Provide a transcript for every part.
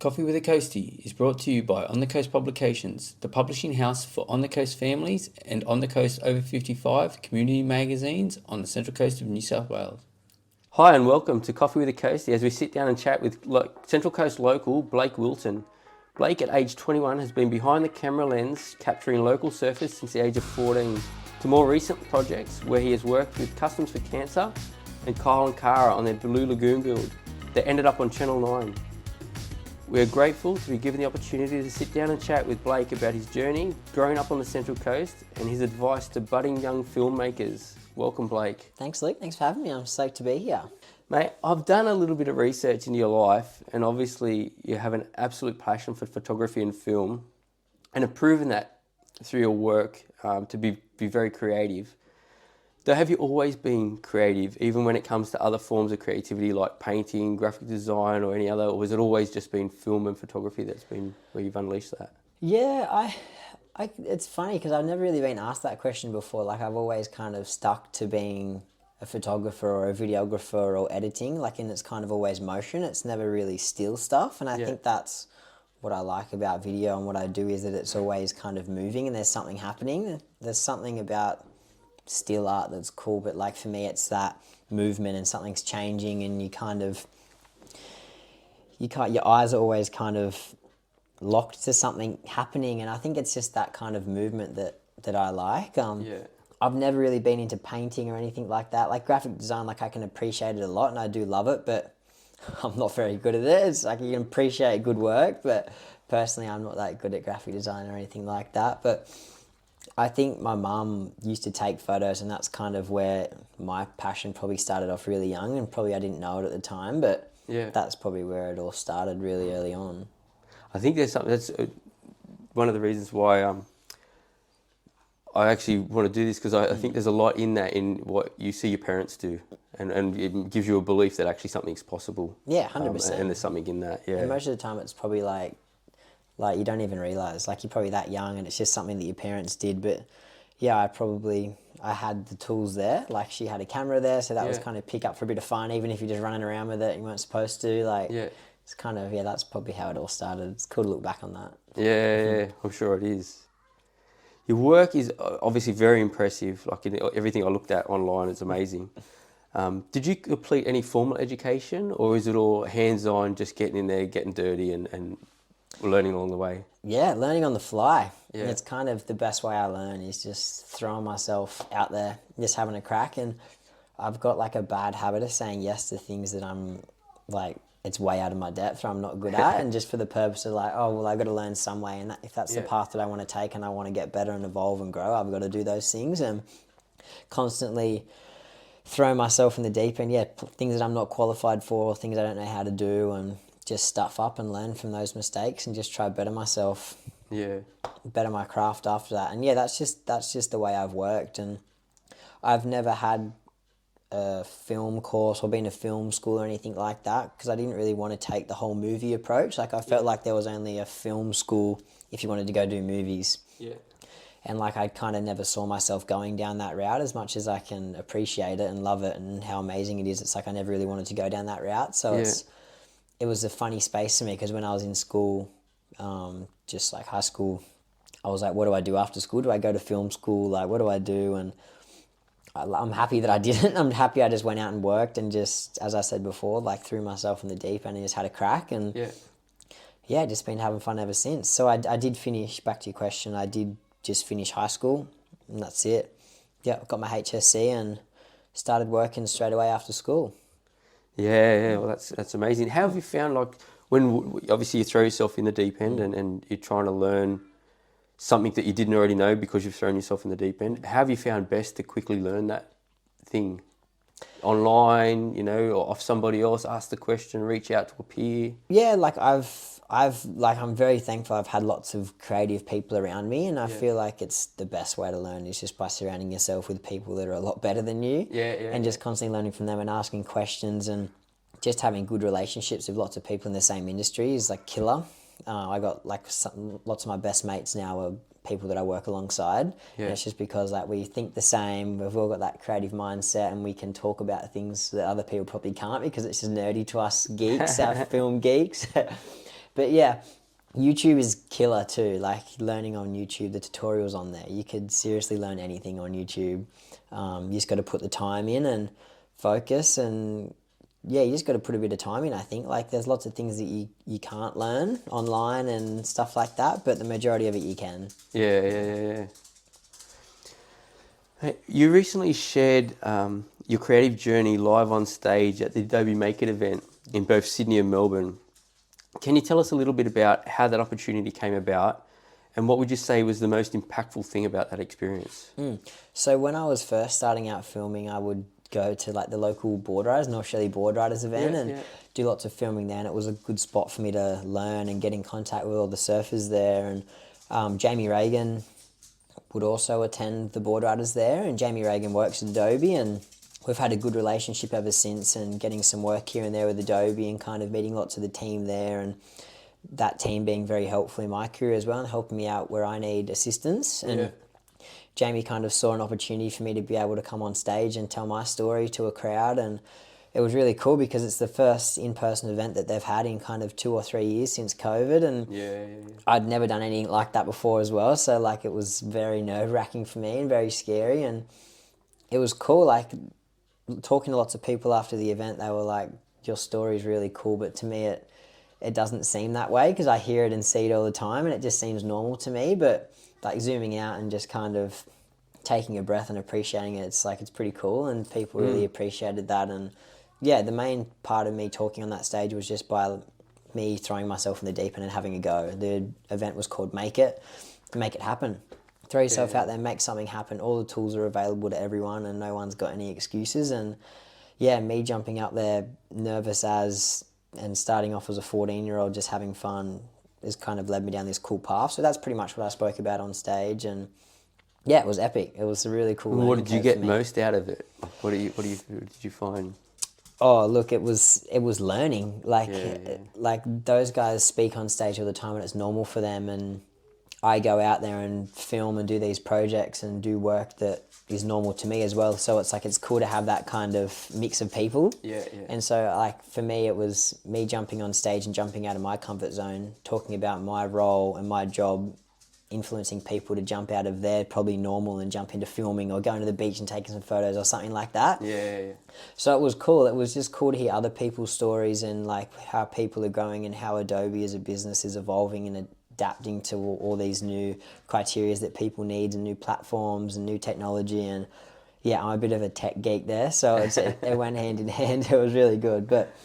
Coffee with a Coastie is brought to you by On the Coast Publications, the publishing house for On the Coast families and On the Coast over 55 community magazines on the central coast of New South Wales. Hi and welcome to Coffee with a Coastie as we sit down and chat with Central Coast local Blake Wilton. Blake, at age 21, has been behind the camera lens capturing local surfers since the age of 14, to more recent projects where he has worked with Customs for Cancer and Kyal and Kara on their Blue Lagoon build that ended up on Channel 9. We are grateful to be given the opportunity to sit down and chat with Blake about his journey growing up on the Central Coast and his advice to budding young filmmakers. Welcome, Blake. Thanks, Luke. Thanks for having me. I'm stoked to be here. Mate, I've done a little bit of research into your life, and obviously you have an absolute passion for photography and film and have proven that through your work to be very creative. So have you always been creative, even when it comes to other forms of creativity like painting, graphic design or any other, or has it always just been film and photography that's been where you've unleashed that? Yeah, it's funny because I've never really been asked that question before. Like, I've always kind of stuck to being a photographer or a videographer or editing, and it's kind of always motion. It's never really still stuff, and I think that's what I like about video and what I do is that it's always kind of moving and there's something happening. There's something about still art that's cool, but for me it's that movement and something's changing and your eyes are always kind of locked to something happening, and I think it's just that kind of movement that I like. I've never really been into painting or anything like that. Like graphic design, I can appreciate it a lot and I do love it, but I'm not very good at it. It's you can appreciate good work, but personally I'm not that good at graphic design or anything like that. But I think my mum used to take photos, and that's kind of where my passion probably started off really young, and probably I didn't know it at the time, but that's probably where it all started really early on. I think there's something that's one of the reasons why I actually want to do this, because I think there's a lot in that, in what you see your parents do, and it gives you a belief that actually something's possible. Yeah, 100%. And there's something in that, And most of the time it's probably like you don't even realise, you're probably that young and it's just something that your parents did. But yeah, I had the tools there. She had a camera there, so that was kind of pick up for a bit of fun, even if you're just running around with it, you weren't supposed to. It's kind of, that's probably how it all started. It's cool to look back on that. Yeah, I'm sure it is. Your work is obviously very impressive. Everything I looked at online is amazing. Did you complete any formal education, or is it all hands-on, just getting in there, getting dirty and learning along the way? Yeah, learning on the fly. Yeah. It's kind of the best way I learn, is just throwing myself out there, just having a crack. And I've got a bad habit of saying yes to things that I'm it's way out of my depth or I'm not good at, and just for the purpose of I've got to learn some way, and if that's the path that I want to take and I want to get better and evolve and grow, I've got to do those things, and constantly throw myself in the deep end. Things that I'm not qualified for, things I don't know how to do, and just stuff up and learn from those mistakes and just try to better myself, better my craft after that. And that's just the way I've worked. And I've never had a film course or been to film school or anything like that, because I didn't really want to take the whole movie approach. I felt like there was only a film school if you wanted to go do movies. And I kind of never saw myself going down that route, as much as I can appreciate it and love it and how amazing it is. It's I never really wanted to go down that route. So it was a funny space for me, because when I was in school, just high school, I was what do I do after school? Do I go to film school? What do I do? And I'm happy that I didn't. I'm happy I just went out and worked and just, as I said before, threw myself in the deep end and just had a crack. And just been having fun ever since. So I did finish, back to your question, I did just finish high school, and that's it. Got my HSC and started working straight away after school. Well, that's amazing. How have you found, when obviously you throw yourself in the deep end and you're trying to learn something that you didn't already know because you've thrown yourself in the deep end, how have you found best to quickly learn that thing? Online, or off somebody else, ask the question, reach out to a peer? Yeah, I'm very thankful I've had lots of creative people around me, and I feel it's the best way to learn is just by surrounding yourself with people that are a lot better than you. And just constantly learning from them and asking questions, and just having good relationships with lots of people in the same industry is killer. I got lots of my best mates now are people that I work alongside. And it's just because we think the same, we've all got that creative mindset, and we can talk about things that other people probably can't, because it's just nerdy to us geeks, our film geeks. But yeah, YouTube is killer too. Like learning on YouTube, the tutorials on there. You could seriously learn anything on YouTube. You just got to put the time in and focus, and yeah, you just got to put a bit of time in. I think like there's lots of things that you can't learn online and stuff like that, but the majority of it you can. Yeah. Hey, you recently shared your creative journey live on stage at the Adobe Make It event in both Sydney and Melbourne. Can you tell us a little bit about how that opportunity came about, and what would you say was the most impactful thing about that experience? So when I was first starting out filming, I would go to like the local board riders, North Shelley board riders event, and do lots of filming there. And it was a good spot for me to learn and get in contact with all the surfers there. And Jamie Reagan would also attend the board riders there, and Jamie Reagan works at Adobe, and we've had a good relationship ever since, and getting some work here and there with Adobe and kind of meeting lots of the team there, and that team being very helpful in my career as well and helping me out where I need assistance. And Jamie kind of saw an opportunity for me to be able to come on stage and tell my story to a crowd, and it was really cool because it's the first in-person event that they've had in kind of 2 or 3 years since COVID, and I'd never done anything like that before as well, so like it was very nerve-wracking for me and very scary, and it was cool. Like talking to lots of people after the event, they were like, your story's really cool, but to me it doesn't seem that way because I hear it and see it all the time and it just seems normal to me. But like zooming out and just kind of taking a breath and appreciating it, it's like it's pretty cool, and people really appreciated that. And yeah, the main part of me talking on that stage was just by me throwing myself in the deep end and having a go. The event was called Make It Happen. Throw yourself out there, make something happen. All the tools are available to everyone and no one's got any excuses. And yeah, me jumping up there nervous and starting off as a 14-year-old just having fun has kind of led me down this cool path. So that's pretty much what I spoke about on stage, and yeah, it was epic. It was a really cool. What did you get most out of it? What did you find? Oh, look, it was learning. Like those guys speak on stage all the time and it's normal for them, and I go out there and film and do these projects and do work that is normal to me as well. So it's like it's cool to have that kind of mix of people. And so like for me, it was me jumping on stage and jumping out of my comfort zone, talking about my role and my job, influencing people to jump out of their probably normal and jump into filming or going to the beach and taking some photos or something like that. So it was cool. It was just cool to hear other people's stories and like how people are growing and how Adobe as a business is evolving and adapting to all these new criteria that people need and new platforms and new technology. And yeah, I'm a bit of a tech geek there, so it went hand in hand. It was really good, but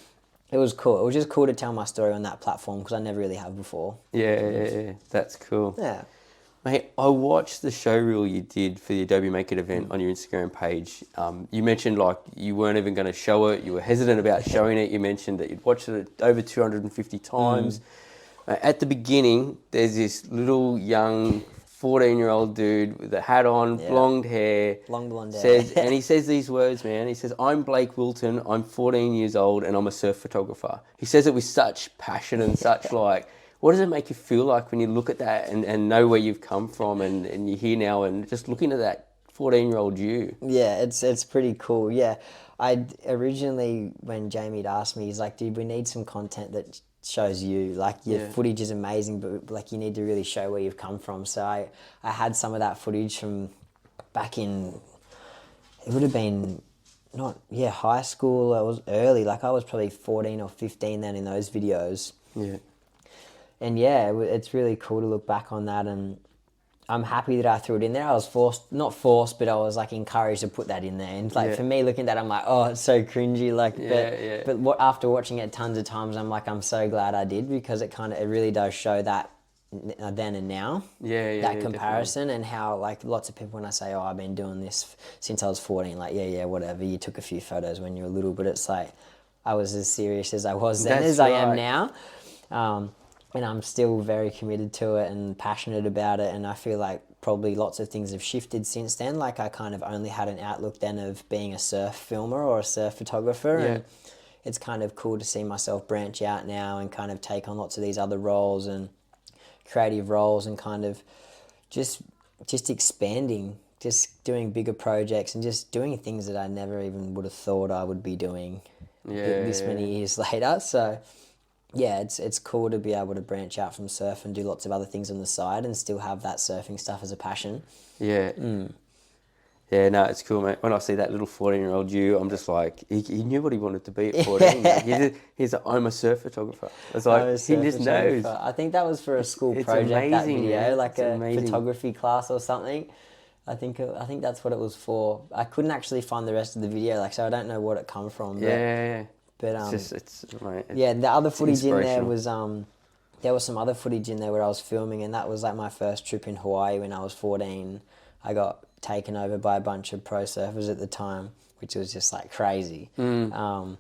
it was cool. It was just cool to tell my story on that platform because I never really have before. Yeah, that's cool. Yeah. Mate, I watched the show reel you did for the Adobe Make It event on your Instagram page. You mentioned like you weren't even going to show it. You were hesitant about showing it. You mentioned that you'd watched it over 250 times. At the beginning, there's this little young 14-year-old dude with a hat on, blonde hair. Long blonde hair. And he says these words, man. He says, "I'm Blake Wilton, I'm 14 years old, and I'm a surf photographer." He says it with such passion and such like, what does it make you feel like when you look at that and know where you've come from and you're here now and just looking at that 14-year-old you? Yeah, it's pretty cool. Yeah, I originally, when Jamie had asked me, he's like, dude, we need some content that shows you. Like, your footage is amazing, but like you need to really show where you've come from. So I had some of that footage from back in, it would have been high school. I was early, like I was probably 14 or 15 then in those videos. And yeah, it's really cool to look back on that, and I'm happy that I threw it in there. I was not forced, but I was like encouraged to put that in there. And like for me, looking at that, I'm like, oh, it's so cringy. Like, but after watching it tons of times, I'm like, I'm so glad I did, because it really does show that then and now. That comparison, definitely. And how like lots of people, when I say, oh, I've been doing this since I was 14, like whatever. You took a few photos when you were little, but it's like I was as serious as I was then as I am now. And I'm still very committed to it and passionate about it. And I feel like probably lots of things have shifted since then. Like I kind of only had an outlook then of being a surf filmer or a surf photographer. And it's kind of cool to see myself branch out now and kind of take on lots of these other roles and creative roles, and kind of just expanding, just doing bigger projects and just doing things that I never even would have thought I would be doing this many years later. So yeah, it's cool to be able to branch out from surf and do lots of other things on the side and still have that surfing stuff as a passion. Yeah. Yeah, no, it's cool, mate. When I see that little 14-year-old you, I'm just like, he knew what he wanted to be at 14. Like, he's a, I'm a surf photographer. It's I'm a like, he surf just knows. photographer. I think that was for a school It's project, that amazing, video, man. like It's a amazing. photography class or something. I think that's what it was for. I couldn't actually find the rest of the video, like, so I don't know what it come from. Yeah. But Mate, yeah, the other footage in there inspirational. was there was some other footage in there where I was filming, and that was like my first trip in Hawaii when I was 14. I got taken over by a bunch of pro surfers at the time, which was just like crazy. And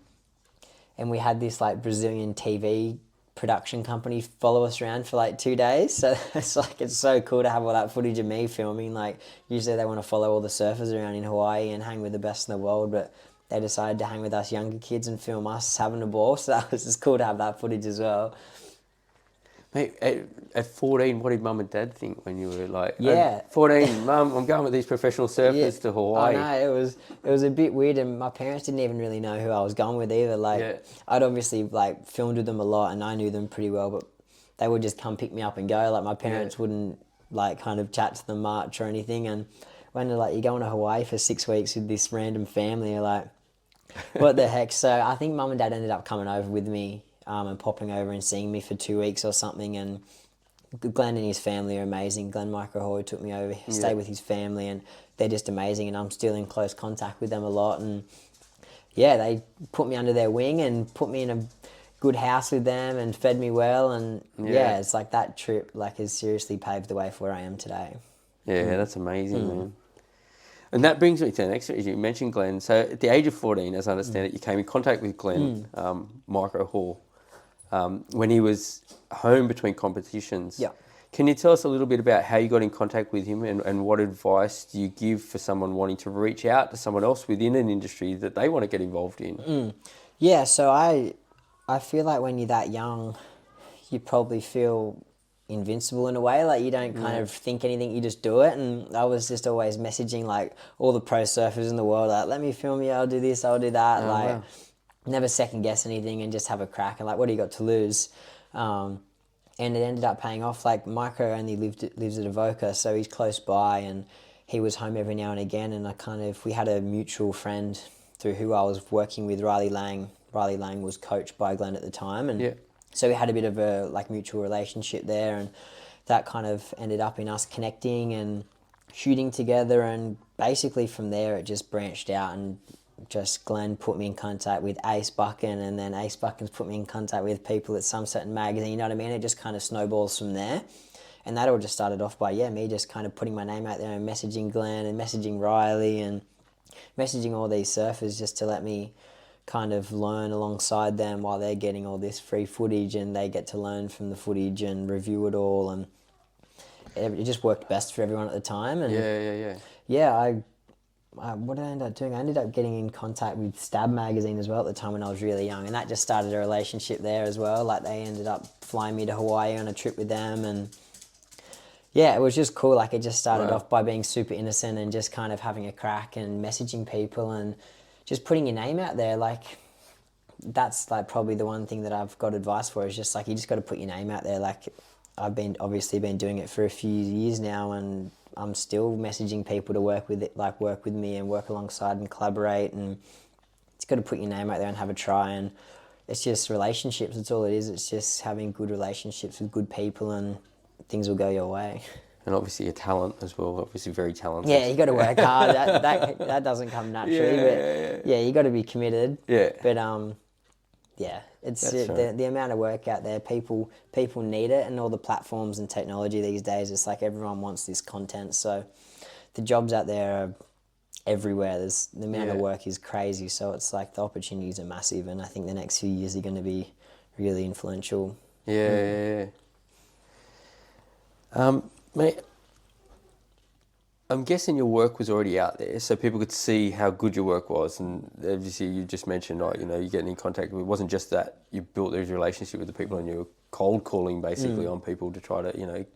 we had this like Brazilian TV production company follow us around for like 2 days. So it's so cool to have all that footage of me filming. Like usually they want to follow all the surfers around in Hawaii and hang with the best in the world, but they decided to hang with us younger kids and film us having a ball. So that was just cool to have that footage as well. Mate, at 14, what did mum and dad think when you were like, Yeah. 14, mum, I'm going with these professional surfers to Hawaii? I know, it was a bit weird, and my parents didn't even really know who I was going with either. Like, I'd obviously like filmed with them a lot, and I knew them pretty well, but they would just come pick me up and go. Like, my parents wouldn't like kind of chat to them much or anything. And when they're like, you're going to Hawaii for 6 weeks with this random family, you're like, what the heck? So I think mum and dad ended up coming over with me and popping over and seeing me for 2 weeks or something. And Glenn and his family are amazing. Glenn Microhoy took me over, stayed with his family, and they're just amazing. And I'm still in close contact with them a lot. And yeah, they put me under their wing and put me in a good house with them and fed me well. And yeah, it's like that trip like has seriously paved the way for where I am today. Yeah, that's amazing, man. And that brings me to the next issue. You mentioned Glenn. So at the age of 14, as I understand it, you came in contact with Glenn Microhoy when he was home between competitions. Yeah. Can you tell us a little bit about how you got in contact with him and what advice do you give for someone wanting to reach out to someone else within an industry that they want to get involved in? Yeah, so I feel like when you're that young, you probably feel invincible in a way. Like you don't kind of think anything, you just do it. And I was just always messaging like all the pro surfers in the world, like, let me film you, I'll do this, I'll do that. Wow. Never second guess anything and just have a crack. And like, what do you got to lose? And it ended up paying off. Like Micro only lives at Avoca, so he's close by, and he was home every now and again. And we had a mutual friend through who I was working with, Riley Lang. Riley Lang was coached by Glenn at the time, and so we had a bit of a like mutual relationship there, and that kind of ended up in us connecting and shooting together. And basically from there it just branched out, and just Glenn put me in contact with Ace Buchan, and then Ace Buchan's put me in contact with people at some certain magazine, you know what I mean? It just kind of snowballs from there. And that all just started off by, me just kind of putting my name out there and messaging Glenn and messaging Riley and messaging all these surfers just to let me kind of learn alongside them while they're getting all this free footage, and they get to learn from the footage and review it all. And it just worked best for everyone at the time. And what did I end up doing? I ended up getting in contact with Stab magazine as well at the time when I was really young, and that just started a relationship there as well. Like they ended up flying me to Hawaii on a trip with them, and yeah, it was just cool. Like it just started off by being super innocent and just kind of having a crack and messaging people and just putting your name out there. Like that's like probably the one thing that I've got advice for, is just like you just got to put your name out there. Like I've obviously been doing it for a few years now, and I'm still messaging people to work with me and work alongside and collaborate. And it's got to put your name out there and have a try. And it's just relationships. That's all it is. It's just having good relationships with good people, and things will go your way. And obviously your talent as well. Obviously very talented. Yeah, you got to work hard. That doesn't come naturally. Yeah, you got to be committed. Yeah. But it's the amount of work out there. People need it, and all the platforms and technology these days. It's like everyone wants this content. So the jobs out there are everywhere. The amount of work is crazy. So it's like the opportunities are massive, and I think the next few years are going to be really influential. Yeah. Mate, I'm guessing your work was already out there, so people could see how good your work was. And obviously, you just mentioned, you're getting in contact with. It wasn't just that you built those relationship with the people, and you were cold calling basically on people to try to,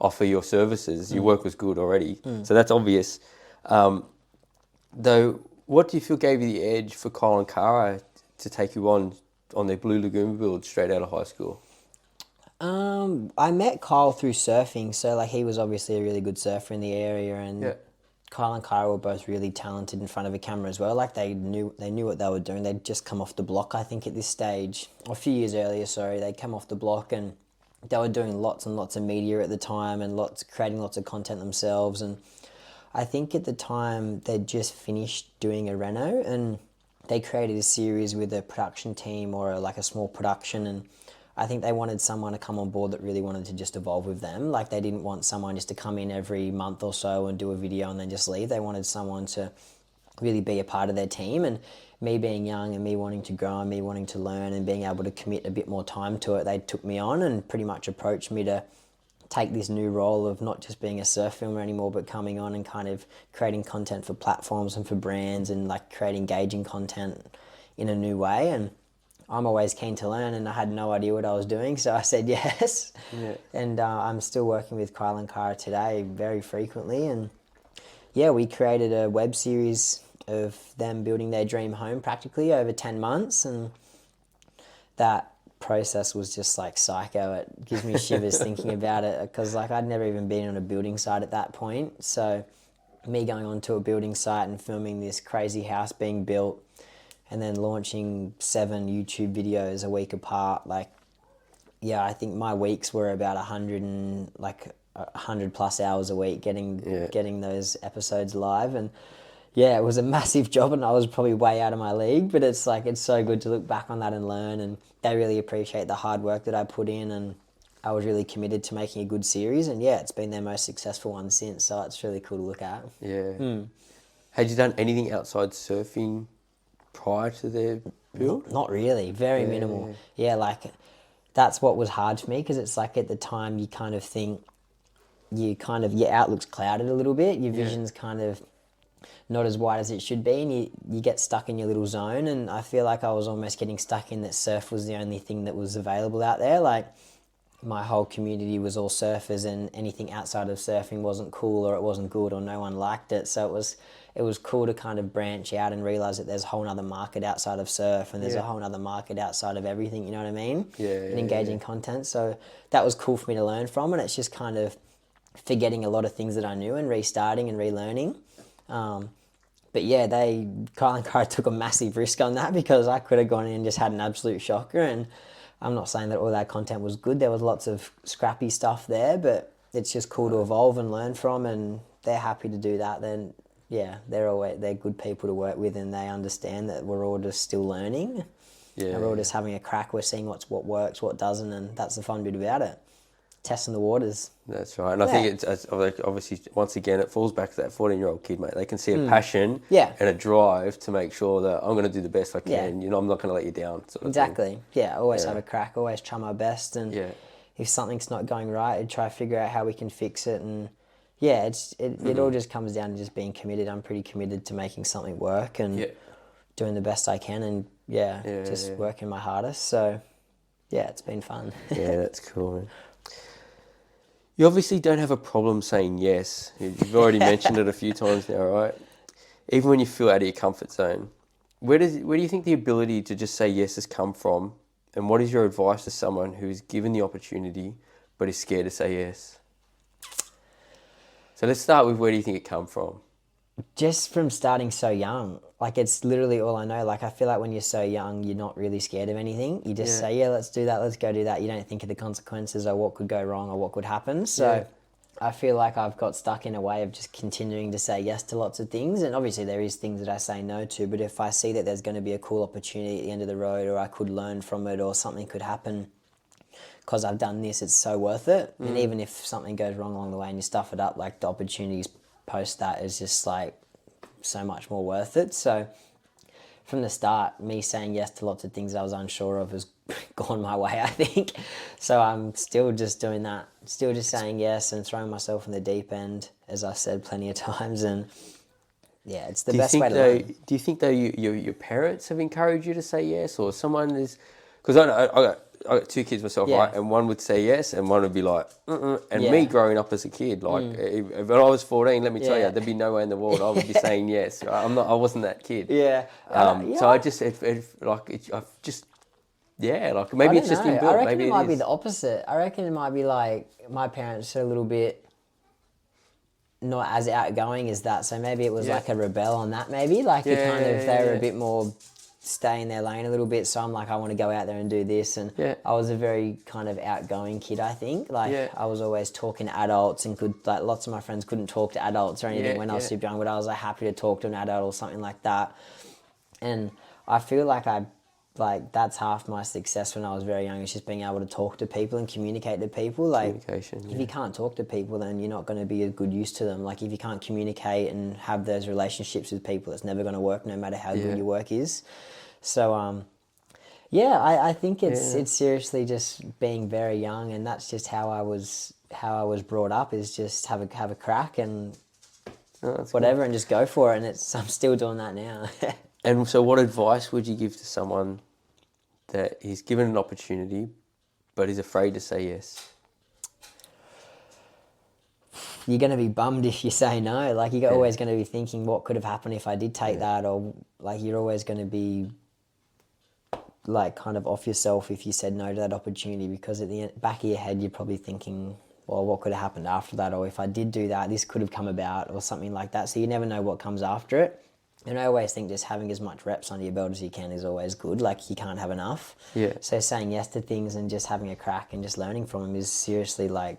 offer your services. Your work was good already, so that's obvious. Though, what do you feel gave you the edge for Kyal and Kara to take you on on their Blue Lagoon build straight out of high school? I met Kyle through surfing, so like he was obviously a really good surfer in the area, and Yeah. Kyal and Kara were both really talented in front of a camera as well. Like they knew what they were doing. They'd just come off the block, I think, at this stage, or a few years earlier. Sorry, they'd come off the block and they were doing lots and lots of media at the time and creating lots of content themselves. And I think at the time they'd just finished doing a reno and they created a series with a production team or like a small production, and I think they wanted someone to come on board that really wanted to just evolve with them. Like they didn't want someone just to come in every month or so and do a video and then just leave. They wanted someone to really be a part of their team, and me being young and me wanting to grow and me wanting to learn and being able to commit a bit more time to it, they took me on and pretty much approached me to take this new role of not just being a surf filmer anymore, but coming on and kind of creating content for platforms and for brands and like create engaging content in a new way. And I'm always keen to learn, and I had no idea what I was doing, so I said yes. Yeah. And I'm still working with Kyal and Kara today very frequently, and yeah, we created a web series of them building their dream home practically over 10 months, and that process was just like psycho. It gives me shivers thinking about it, because like I'd never even been on a building site at that point. So me going onto a building site and filming this crazy house being built and then launching 7 YouTube videos a week apart, like, yeah, I think my weeks were about 100 plus hours a week getting those episodes live. And yeah, it was a massive job and I was probably way out of my league, but it's like, it's so good to look back on that and learn, and they really appreciate the hard work that I put in, and I was really committed to making a good series, and yeah, it's been their most successful one since, so it's really cool to look at. Yeah. Had you done anything outside surfing prior to their build? Not really, very minimal. Yeah, like that's what was hard for me, because it's like at the time you kind of think your outlook's clouded a little bit, your vision's kind of not as wide as it should be, and you get stuck in your little zone. And I feel like I was almost getting stuck in that surf was the only thing that was available out there. Like my whole community was all surfers, and anything outside of surfing wasn't cool, or it wasn't good, or no one liked it. So it was cool to kind of branch out and realize that there's a whole nother market outside of surf, and there's a whole nother market outside of everything, you know what I mean? And engaging content. So that was cool for me to learn from, and it's just kind of forgetting a lot of things that I knew and restarting and relearning. But yeah, Kyal and Kara took a massive risk on that, because I could have gone in and just had an absolute shocker. And I'm not saying that all that content was good. There was lots of scrappy stuff there, but it's just cool to evolve and learn from, and they're happy to do that. Then yeah, they're good people to work with, and they understand that we're all just still learning. Yeah, and we're all just having a crack. We're seeing what works, what doesn't, and that's the fun bit about it. Testing the waters. That's right. And I think it's obviously, once again, it falls back to that 14-year-old kid, mate. They can see a passion and a drive to make sure that I'm going to do the best I can. You know, I'm not going to let you down. Sort of exactly. thing. Yeah, always have a crack, always try my best. And if something's not going right, I'd try to figure out how we can fix it. And yeah, it all just comes down to just being committed. I'm pretty committed to making something work and doing the best I can, and just working my hardest. So yeah, it's been fun. Yeah, that's cool, man. You obviously don't have a problem saying yes. You've already mentioned it a few times now, right? Even when you feel out of your comfort zone. Where do you think the ability to just say yes has come from? And what is your advice to someone who is given the opportunity but is scared to say yes? So let's start with, where do you think it come from? Just from starting so young. Like, it's literally all I know. Like, I feel like when you're so young, you're not really scared of anything. You just say, yeah, let's do that, let's go do that. You don't think of the consequences or what could go wrong or what could happen. So I feel like I've got stuck in a way of just continuing to say yes to lots of things. And obviously there is things that I say no to, but if I see that there's going to be a cool opportunity at the end of the road, or I could learn from it, or something could happen because I've done this, it's so worth it. And even if something goes wrong along the way and you stuff it up, like, the opportunities post that is just like so much more worth it. So from the start, me saying yes to lots of things I was unsure of has gone my way, I think. So I'm still just doing that, still just saying yes and throwing myself in the deep end, as I said plenty of times. And yeah, it's the best way to learn. Do you think though your parents have encouraged you to say yes, or someone is? Because I got 2 kids myself, right? And one would say yes, and one would be like, And me growing up as a kid, like, if I was 14, let me tell you, there'd be no way in the world I would be saying yes. Right? I wasn't that kid. Yeah. So I just, I've just Yeah, like I maybe don't it's just know. inbuilt. I reckon Maybe it might be is. the opposite. I reckon it might be like my parents are a little bit not as outgoing as that. So maybe it was Yeah. like a rebel on that. Maybe like you kind of they were a Yeah. bit more stay in their lane a little bit. So I'm like I want to go out there and do this. And Yeah. I was a very kind of outgoing kid. I think like Yeah. I was always talking to adults and could like lots of my friends couldn't talk to adults or anything Yeah, when I was yeah. super young, but I was like happy to talk to an adult or something like that. And I feel like that's half my success when I was very young. It's just being able to talk to people and communicate to people. Like Communication. if you can't talk to people, then you're not going to be a good use to them. Like if you can't communicate and have those relationships with people, it's never going to work, no matter how good your work is. So yeah, I think it's seriously just being very young, and that's just how I was brought up. Is just have a crack and whatever, and just go for it. And I'm still doing that now. And so, what advice would you give to someone that is given an opportunity, but is afraid to say yes? You're going to be bummed if you say no. Like you're always going to be thinking, what could have happened if I did take that, or like you're always going to be like kind of off yourself if you said no to that opportunity, because at the back of your head you're probably thinking, well, what could have happened after that, or if I did do that, this could have come about, or something like that. So you never know what comes after it. And I always think just having as much reps under your belt as you can is always good. Like you can't have enough. Yeah. So saying yes to things and just having a crack and just learning from them is seriously like,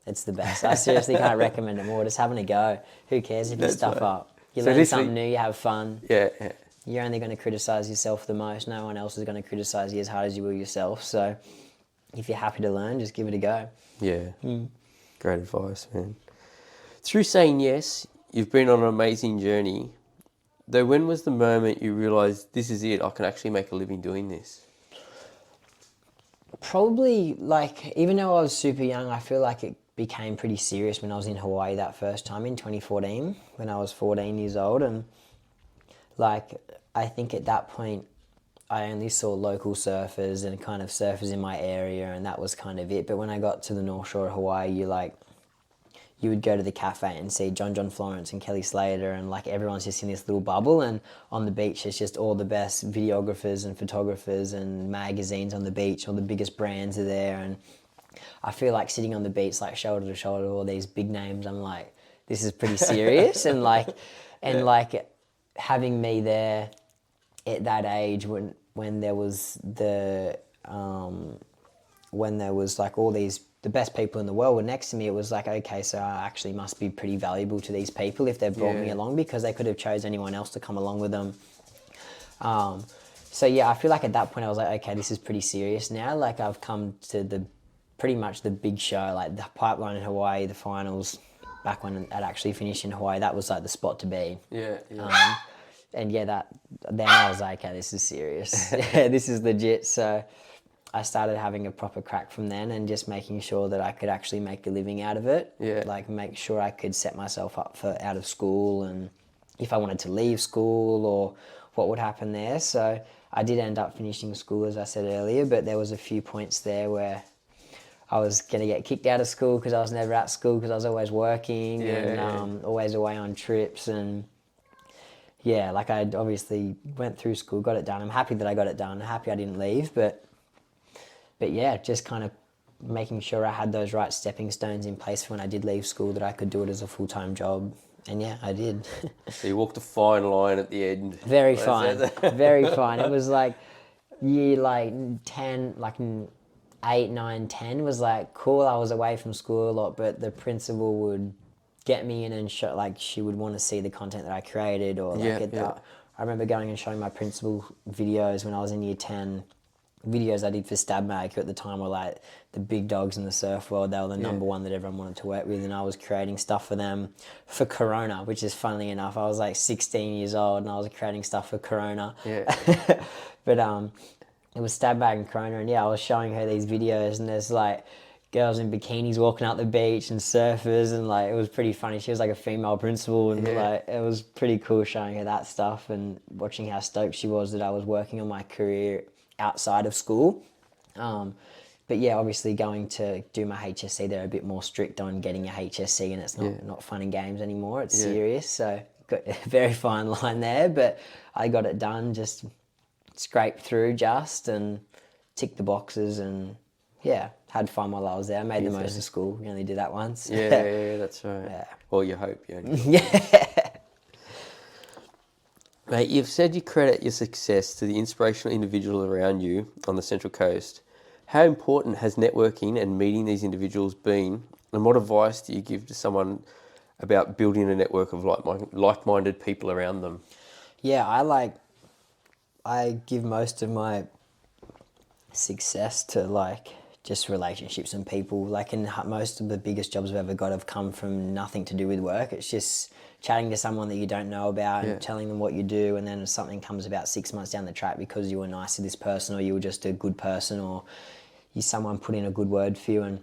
it's the best. I seriously can't recommend it more. Just having a go. Who cares if you stuff up? You learn something new, you have fun. Yeah. You're only going to criticise yourself the most. No one else is going to criticise you as hard as you will yourself. So if you're happy to learn, just give it a go. Yeah. Great advice, man. Through saying yes, you've been on an amazing journey. Though, when was the moment you realised this is it? I can actually make a living doing this. Probably, like, even though I was super young, I feel like it became pretty serious when I was in Hawaii that first time in 2014, when I was 14 years old. And, like, I think at that point, I only saw local surfers and kind of surfers in my area, and that was kind of it. But when I got to the North Shore of Hawaii, you would go to the cafe and see John Florence and Kelly Slater, and like everyone's just in this little bubble, and on the beach it's just all the best videographers and photographers and magazines on the beach, all the biggest brands are there, and I feel like sitting on the beach like shoulder to shoulder with all these big names, I'm like, this is pretty serious. And like having me there at that age when there was like all these the best people in the world were next to me, it was like, okay, so I actually must be pretty valuable to these people if they've brought me along, because they could have chose anyone else to come along with them. So yeah, I feel like at that point I was like, okay, this is pretty serious now. Like I've come to pretty much the big show, like the Pipeline in Hawaii, the finals, back when it actually finished in Hawaii, that was like the spot to be. Yeah. And yeah, then I was like, okay, this is serious. Yeah, this is legit. So I started having a proper crack from then, and just making sure that I could actually make a living out of it. Yeah. Like make sure I could set myself up for out of school, and if I wanted to leave school or what would happen there. So I did end up finishing school, as I said earlier, but there was a few points there where I was going to get kicked out of school because I was never at school because I was always working and always away on trips. And yeah, like I obviously went through school, got it done. I'm happy that I got it done. I'm happy I didn't leave, but yeah, just kind of making sure I had those right stepping stones in place for when I did leave school, that I could do it as a full-time job. And yeah, I did. So you walked a fine line at the end. Very fine, very fine. It was like year 10, 8, 9, 10 was like cool. I was away from school a lot, but the principal would get me in and show, like she would want to see the content that I created, or I remember going and showing my principal videos when I was in year 10. Videos I did for Stab Mag, who at the time were like the big dogs in the surf world. They were the number one that everyone wanted to work with, and I was creating stuff for them for Corona, which is funnily enough, I was like 16 years old and I was creating stuff for Corona. Yeah. But it was Stab Mag and Corona, and yeah, I was showing her these videos, and there's like girls in bikinis walking up the beach and surfers, and like it was pretty funny. She was like a female principal, and like it was pretty cool showing her that stuff and watching how stoked she was that I was working on my career outside of school. But yeah, obviously going to do my HSC, they're a bit more strict on getting your HSC, and it's not fun and games anymore, it's serious. So got a very fine line there, but I got it done. Just scraped through just and ticked the boxes and yeah, had fun while I was there. I made the most of school. We only did that once. Yeah, that's right. Yeah. Well, you hope you only. Yeah. Mate, you've said you credit your success to the inspirational individuals around you on the Central Coast. How important has networking and meeting these individuals been, and what advice do you give to someone about building a network of like-minded people around them? Yeah, I give most of my success to like just relationships and people. Like in most of the biggest jobs I've ever got have come from nothing to do with work. It's just chatting to someone that you don't know about and telling them what you do, and then something comes about 6 months down the track because you were nice to this person or you were just a good person or someone put in a good word for you. And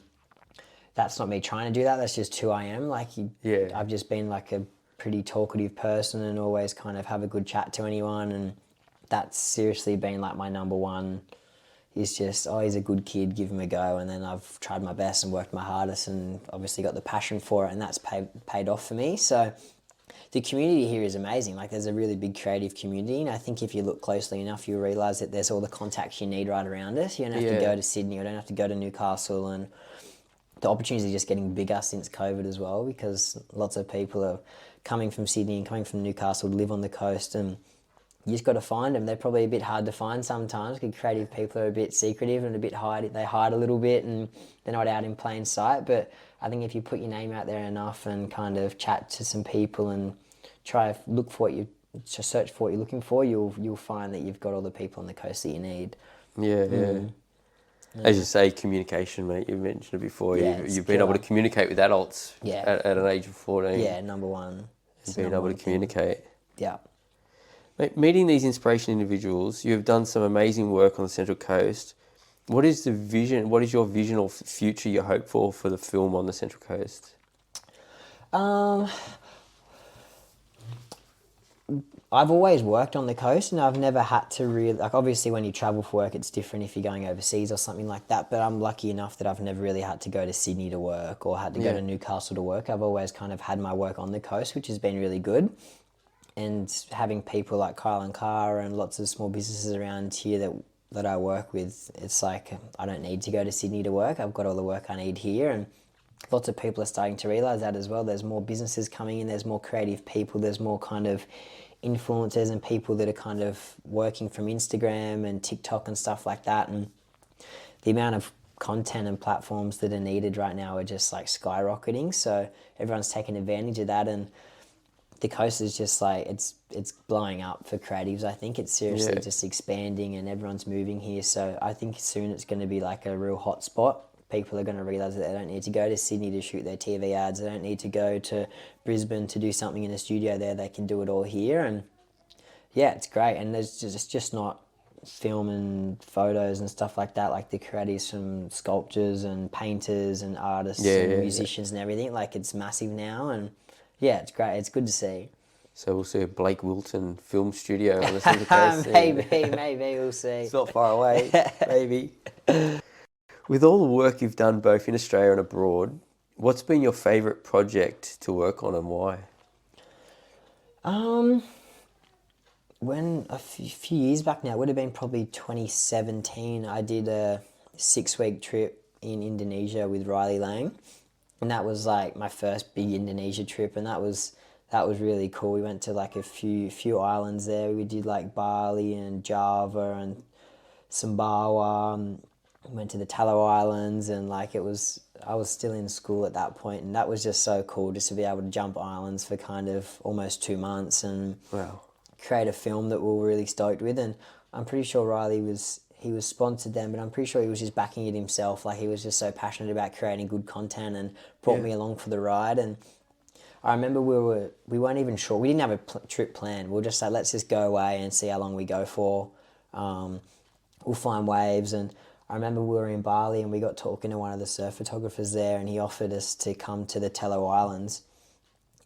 that's not me trying to do that. That's just who I am. Like I've just been like a pretty talkative person and always kind of have a good chat to anyone, and that's seriously been like my number one. Is just, oh, he's a good kid, give him a go. And then I've tried my best and worked my hardest and obviously got the passion for it, and that's paid off for me. So the community here is amazing. Like there's a really big creative community, and I think if you look closely enough, you'll realise that there's all the contacts you need right around us. You don't have to go to Sydney, you don't have to go to Newcastle, and the opportunities are just getting bigger since COVID as well, because lots of people are coming from Sydney and coming from Newcastle to live on the coast, and you just got to find them. They're probably a bit hard to find sometimes because creative people are a bit secretive and a bit they hide a little bit and they're not out in plain sight. But I think if you put your name out there enough and kind of chat to some people and try look for to search for what you're looking for, you'll find that you've got all the people on the coast that you need. Yeah. As you say, communication, mate. You mentioned it before. You've been able to communicate with adults at an age of 14. Yeah, number one. And being able to communicate. Yeah. Mate, meeting these inspirational individuals, you have done some amazing work on the Central Coast. What is the vision? What is your vision or future you hope for the film on the Central Coast? I've always worked on the coast, and I've never had to really, like, obviously when you travel for work, it's different if you're going overseas or something like that, but I'm lucky enough that I've never really had to go to Sydney to work or had to go to Newcastle to work. I've always kind of had my work on the coast, which has been really good. And having people like Kyal and Kara and lots of small businesses around here that I work with, it's like I don't need to go to Sydney to work. I've got all the work I need here, and lots of people are starting to realise that as well. There's more businesses coming in, there's more creative people, there's more kind of influencers and people that are kind of working from Instagram and TikTok and stuff like that. And the amount of content and platforms that are needed right now are just like skyrocketing. So everyone's taking advantage of that, and the coast is just like, it's blowing up for creatives. I think it's seriously just expanding and everyone's moving here. So I think soon it's going to be like a real hot spot. People are going to realise that they don't need to go to Sydney to shoot their TV ads. They don't need to go to Brisbane to do something in a studio there. They can do it all here. And yeah, it's great. And it's just not film and photos and stuff like that. Like the creatives from sculptors and painters and artists and musicians and everything. Like it's massive now, and yeah, it's great. It's good to see. So we'll see a Blake Wilton film studio on the Central Coast. Maybe we'll see. It's not far away, maybe. With all the work you've done both in Australia and abroad, what's been your favourite project to work on and why? When a few years back now, it would have been probably 2017, I did a 6-week trip in Indonesia with Riley Lang. And that was like my first big Indonesia trip, and that was really cool. We went to like a few islands there. We did like Bali and Java and Sumbawa. We went to the Tallow Islands, and like I was still in school at that point, and that was just so cool just to be able to jump islands for kind of almost 2 months and create a film that we were really stoked with. And I'm pretty sure Riley was sponsored then, but I'm pretty sure he was just backing it himself. Like he was just so passionate about creating good content and brought me along for the ride. And I remember we weren't even sure. We didn't have a trip planned. We were just like, let's just go away and see how long we go for. We'll find waves. And I remember we were in Bali and we got talking to one of the surf photographers there, and he offered us to come to the Tallow Islands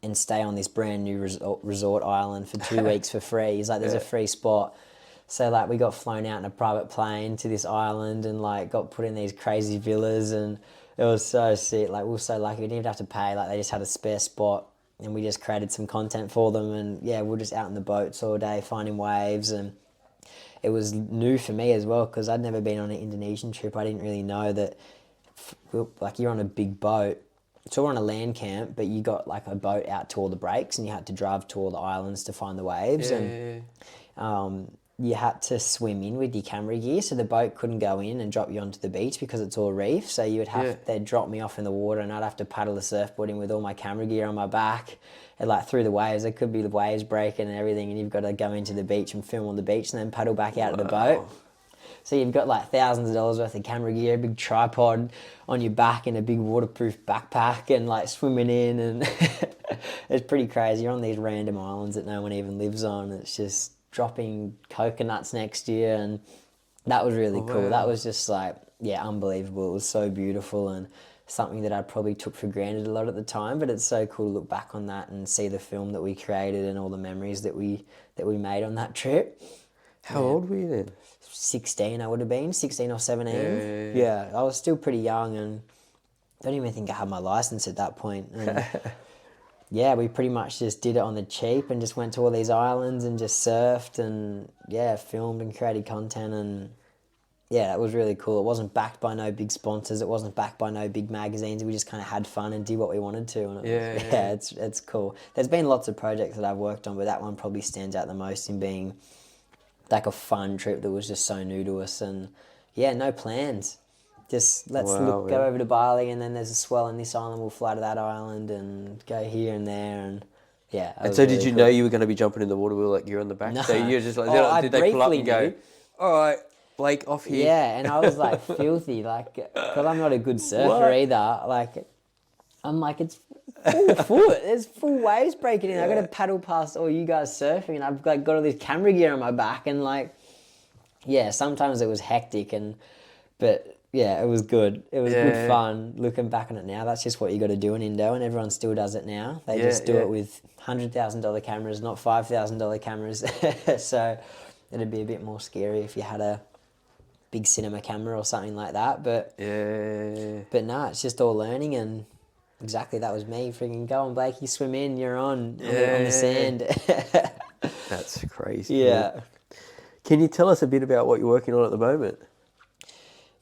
and stay on this brand new resort island for 2 weeks for free. He's like, there's a free spot. So like we got flown out in a private plane to this island and like got put in these crazy villas, and it was so sick. Like we were so lucky, we didn't even have to pay. Like they just had a spare spot and we just created some content for them, and yeah, we were just out in the boats all day finding waves, and it was new for me as well because I'd never been on an Indonesian trip. I didn't really know that, like, you're on a big boat. So we're on a land camp, but you got like a boat out to all the breaks and you had to drive to all the islands to find the waves. You had to swim in with your camera gear, so the boat couldn't go in and drop you onto the beach because it's all reef. So you would have they'd drop me off in the water, and I'd have to paddle the surfboard in with all my camera gear on my back, and like through the waves. There could be the waves breaking and everything, and you've got to go into the beach and film on the beach, and then paddle back out of the boat. So you've got like thousands of dollars worth of camera gear, a big tripod on your back, and a big waterproof backpack, and like swimming in, and it's pretty crazy. You're on these random islands that no one even lives on. It's just dropping coconuts next year, and that was really cool. That was just like, unbelievable. It was so beautiful and something that I probably took for granted a lot at the time, but it's so cool to look back on that and see the film that we created and all the memories that we made on that trip. How old were you then? 16 I would have been, 16 or 17. Yeah, I was still pretty young, and I don't even think I had my license at that point. And yeah, we pretty much just did it on the cheap and just went to all these islands and just surfed and, filmed and created content. And, that was really cool. It wasn't backed by no big sponsors. It wasn't backed by no big magazines. We just kind of had fun and did what we wanted to. And it's cool. There's been lots of projects that I've worked on, but that one probably stands out the most in being like a fun trip that was just so new to us. And, no plans. Just go over to Bali, and then there's a swell in this island, we'll fly to that island and go here and there. And and so really did you know you were going to be jumping in the water with like gear on the back? No. So you're just like, did they pull up and go, all right, Blake, off here? Yeah, and I was like filthy, like, because I'm not a good surfer either. Like, I'm like, it's full foot. There's full waves breaking in. I've got to paddle past all you guys surfing, and I've like got all this camera gear on my back, and like, sometimes it was hectic, but it was good. It was good fun. Looking back on it now, that's just what you got to do in Indo, and everyone still does it now. They just do it with $100,000 cameras, not $5,000 cameras. So it'd be a bit more scary if you had a big cinema camera or something like that. But no, it's just all learning, and exactly that was me. Freaking go on, Blake, you swim in, you're on the sand. That's crazy. Yeah. Can you tell us a bit about what you're working on at the moment?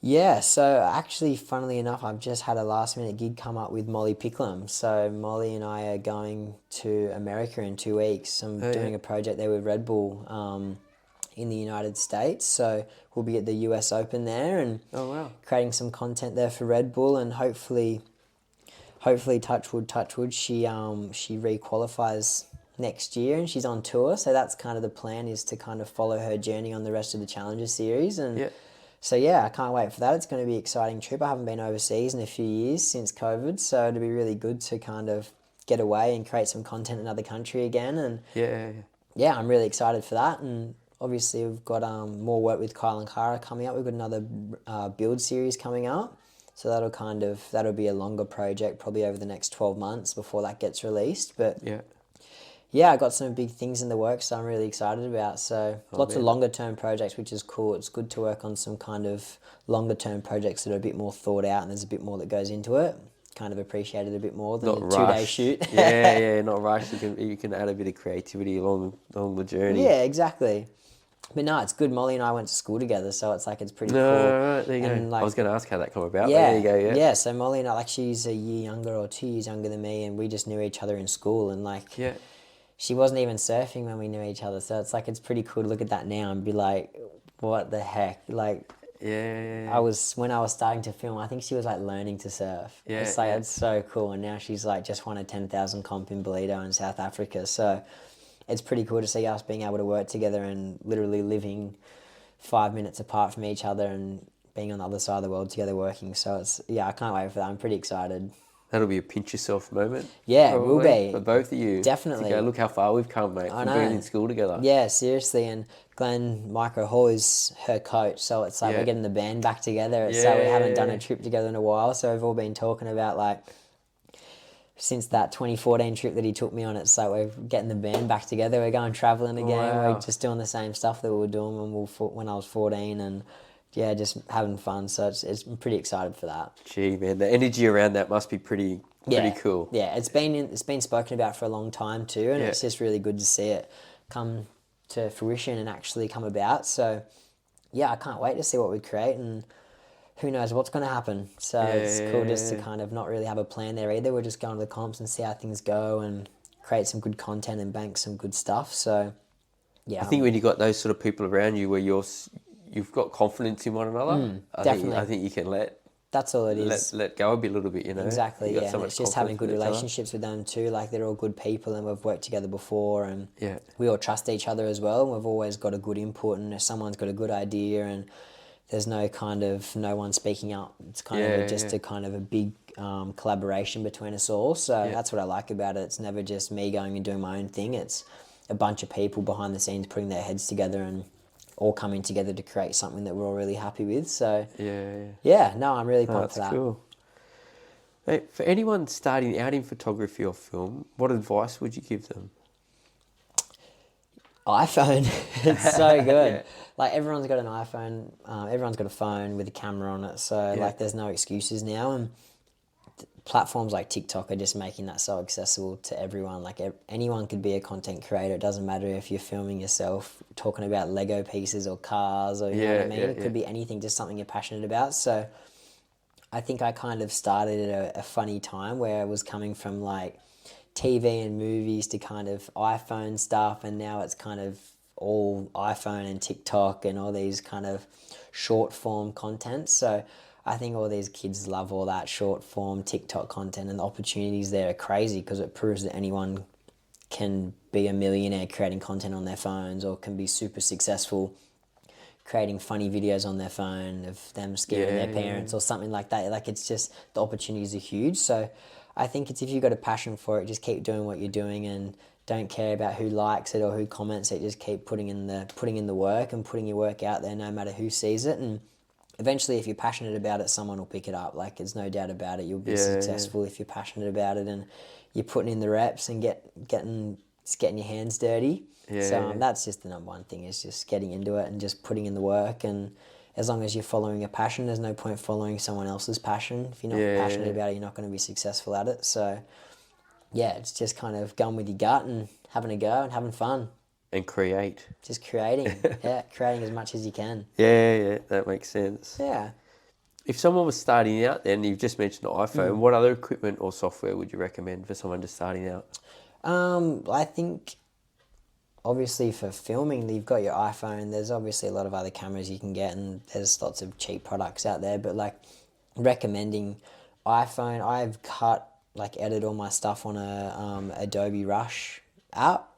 Yeah, so actually, funnily enough, I've just had a last-minute gig come up with Molly Picklum. So Molly and I are going to America in 2 weeks. I'm doing a project there with Red Bull in the United States. So we'll be at the US Open there and creating some content there for Red Bull, and hopefully, touch wood, she re-qualifies next year, and she's on tour. So that's kind of the plan, is to kind of follow her journey on the rest of the Challenger Series. And so I can't wait for that. It's going to be an exciting trip. I haven't been overseas in a few years since COVID, so it'll be really good to kind of get away and create some content in another country again. And I'm really excited for that. And obviously we've got more work with Kyal and Kara coming up. We've got another build series coming up, so that'll be a longer project, probably over the next 12 months before that gets released. But I got some big things in the works that I'm really excited about. So lots of longer term projects, which is cool. It's good to work on some kind of longer term projects that are a bit more thought out, and there's a bit more that goes into it. Kind of appreciate it a bit more than a 2-day shoot. Not rushed. You can add a bit of creativity along the journey. Yeah, exactly. But no, it's good. Molly and I went to school together, so it's like it's pretty cool. Right, there you go. Like, I was going to ask how that came about. There you go. Yeah. So Molly and I, like, she's a year younger or 2 years younger than me, and we just knew each other in school, and like. She wasn't even surfing when we knew each other, so it's like it's pretty cool to look at that now and be like, what the heck? Like, when I was starting to film, I think she was like learning to surf. It's like it's so cool, and now she's like just won a 10,000 comp in Ballito in South Africa. So it's pretty cool to see us being able to work together and literally living 5 minutes apart from each other and being on the other side of the world together working. So it's I can't wait for that. I'm pretty excited. That'll be a pinch yourself moment. Yeah, it will be. For both of you. Definitely. To go, look how far we've come, mate, from being in school together. Yeah, seriously. And Glenn Micro Hall is her coach, so it's like we're getting the band back together. It's like we haven't done a trip together in a while, so we've all been talking about, like, since that 2014 trip that he took me on, it's like we're getting the band back together. We're going travelling again. We're just doing the same stuff that we were doing when I was 14, and just having fun. So I'm pretty excited for that. Gee, man, the energy around that must be pretty cool. Yeah, it's been spoken about for a long time too, and it's just really good to see it come to fruition and actually come about. So yeah, I can't wait to see what we create, and who knows what's going to happen. So it's cool just to kind of not really have a plan there either. We're just going to the comps and see how things go and create some good content and bank some good stuff. So yeah, I think when you got those sort of people around you where you've got confidence in one another, definitely. I think you can that's all it is. let go a bit, a little bit, you know. Exactly, You got yeah. so And much it's just having good confidence with each other. relationships with them too. Like, they're all good people and we've worked together before, and Yeah. we all trust each other as well. We've always got a good input, and if someone's got a good idea and there's no one speaking up. It's kind of just a kind of a big collaboration between us all. So that's what I like about it. It's never just me going and doing my own thing. It's a bunch of people behind the scenes putting their heads together and all coming together to create something that we're all really happy with. So no, I'm really pumped for that. Cool. Hey, for anyone starting out in photography or film, what advice would you give them? iPhone. It's so good. Like, everyone's got an iPhone. Everyone's got a phone with a camera on it. So like, there's no excuses now. And platforms like TikTok are just making that so accessible to everyone. Like, anyone could be a content creator. It doesn't matter if you're filming yourself, talking about Lego pieces or cars, or you know what I mean? It could be anything, just something you're passionate about. So I think I kind of started at a funny time where I was coming from like TV and movies to kind of iPhone stuff, and now it's kind of all iPhone and TikTok and all these kind of short form content. So I think all these kids love all that short form TikTok content, and the opportunities there are crazy because it proves that anyone can be a millionaire creating content on their phones, or can be super successful creating funny videos on their phone of them scaring their parents or something like that. Like, it's just, the opportunities are huge. So I think it's, if you've got a passion for it, just keep doing what you're doing and don't care about who likes it or who comments it. Just keep putting in the work and putting your work out there, no matter who sees it. And eventually, if you're passionate about it, someone will pick it up. Like, there's no doubt about it. You'll be successful if you're passionate about it and you're putting in the reps and getting your hands dirty. That's just the number one thing, is just getting into it and just putting in the work. And as long as you're following a passion, there's no point following someone else's passion. If you're not passionate about it, you're not going to be successful at it. So yeah, it's just kind of going with your gut and having a go and having fun. And create. Just creating. Creating as much as you can. Yeah, that makes sense. Yeah. If someone was starting out, then you've just mentioned the iPhone, what other equipment or software would you recommend for someone just starting out? I think, obviously, for filming, you've got your iPhone. There's obviously a lot of other cameras you can get, and there's lots of cheap products out there. But like, recommending iPhone, I've edited all my stuff on a Adobe Rush app.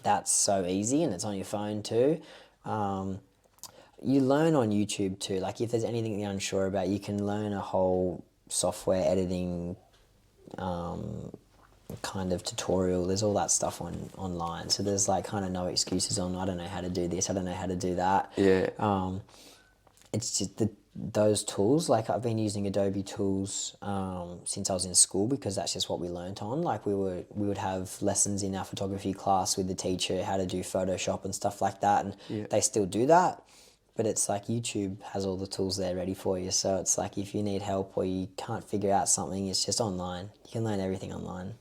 That's so easy, and it's on your phone too. You learn on YouTube too. Like, if there's anything you're unsure about, you can learn a whole software editing kind of tutorial. There's all that stuff online. So there's like kind of no excuses on, I don't know how to do this, I don't know how to do that. It's just those tools. Like, I've been using Adobe tools since I was in school, because that's just what we learnt on. Like, we would have lessons in our photography class with the teacher, how to do Photoshop and stuff like that, and they still do that. But it's like, YouTube has all the tools there ready for you. So it's like, if you need help or you can't figure out something, it's just online. You can learn everything online.